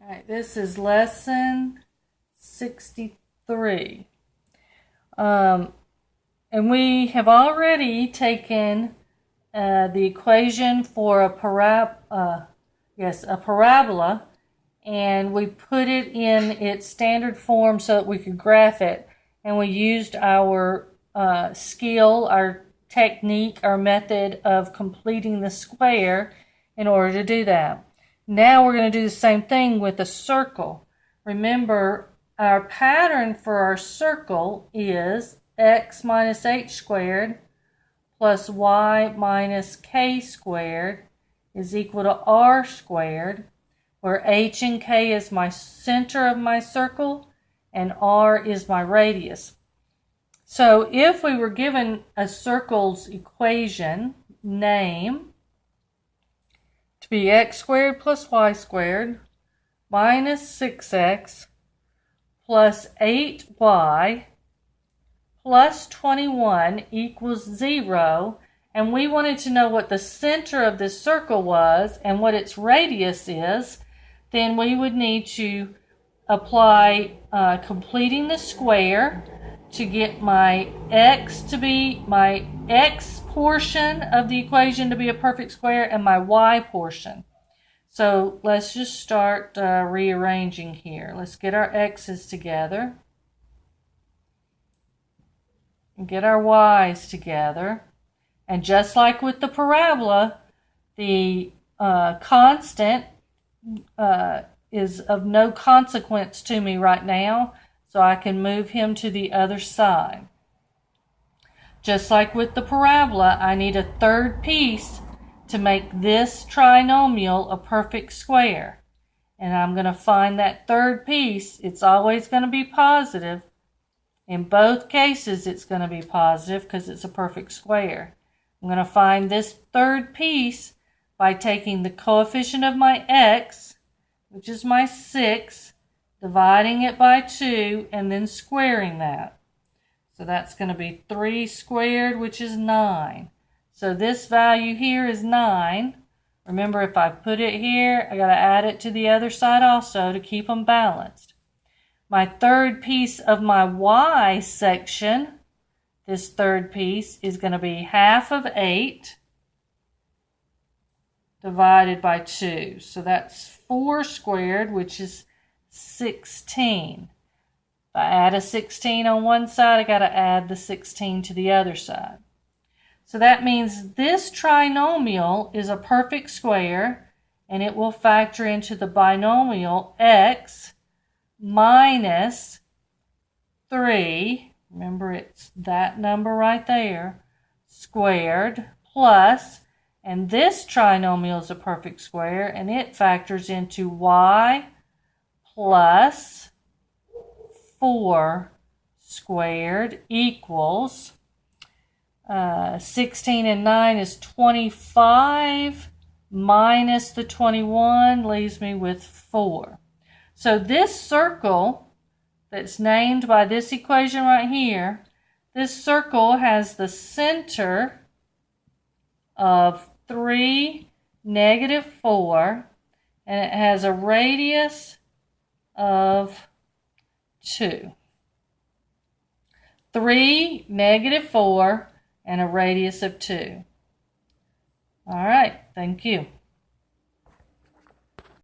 All right, this is lesson 63. And we have already taken the equation for a parabola, and we put it in its standard form so that we could graph it. And we used our skill, our technique, our method of completing the square in order to do that. Now we're going to do the same thing with a circle. Remember, our pattern for our circle is x minus h squared plus y minus k squared is equal to r squared, where h and k is my center of my circle and r is my radius. So if we were given a circle's equation name to be x squared plus y squared minus 6x plus 8y plus 21 equals 0, and we wanted to know what the center of this circle was and what its radius is, then we would need to apply completing the square to get my x portion of the equation to be a perfect square and my y portion. So let's just start rearranging here. Let's get our x's together and get our y's together. And just like with the parabola, the constant is of no consequence to me right now, so I can move him to the other side. Just like with the parabola, I need a third piece to make this trinomial a perfect square. And I'm going to find that third piece. It's always going to be positive. In both cases, it's going to be positive because it's a perfect square. I'm going to find this third piece by taking the coefficient of my x, which is my 6, dividing it by 2, and then squaring that. So that's going to be 3 squared, which is 9. So this value here is 9. Remember, if I put it here, I got to add it to the other side also to keep them balanced. My third piece of my y section, this third piece, is going to be half of 8 divided by 2. So that's 4 squared, which is 16. If I add a 16 on one side, I got to add the 16 to the other side. So that means this trinomial is a perfect square, and it will factor into the binomial x minus 3, remember it's that number right there, squared, plus, and this trinomial is a perfect square, and it factors into y plus 4 squared equals 16 and 9 is 25 minus the 21 leaves me with 4. So this circle that's named by this equation right here, this circle has the center of 3, negative 4, and it has a radius of 2. 3, negative 4, and a radius of 2. All right, thank you.